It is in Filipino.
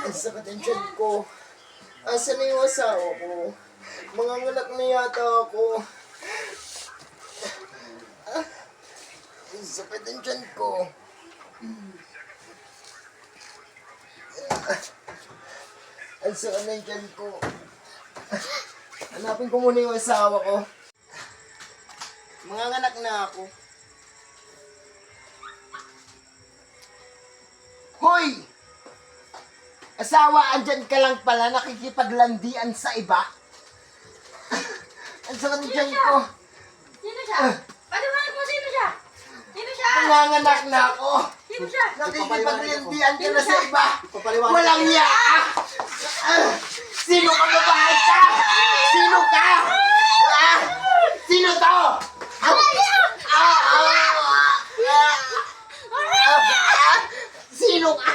Ang sakit ang tiyan ko. Asan na yung asawa ko? Manganganak na yata ako. Ang sakit ang tiyan ko. Ang sakit ng tiyan ko. Hanapin ko muna yung asawa ko. Manganganak na ako. Hoy! Asawa, andyan ka lang pala, nakikipaglandian sa iba. Ang sakit ng tiyan ko. Sino siya? Paliwanag mo, sino siya? Sino siya? Manganganak na ako. Sino siya? Nakikipaglandian ka na sa iba. Walang iya! Sino ka, babae ka? Sino ka? Sino to? Sino ka?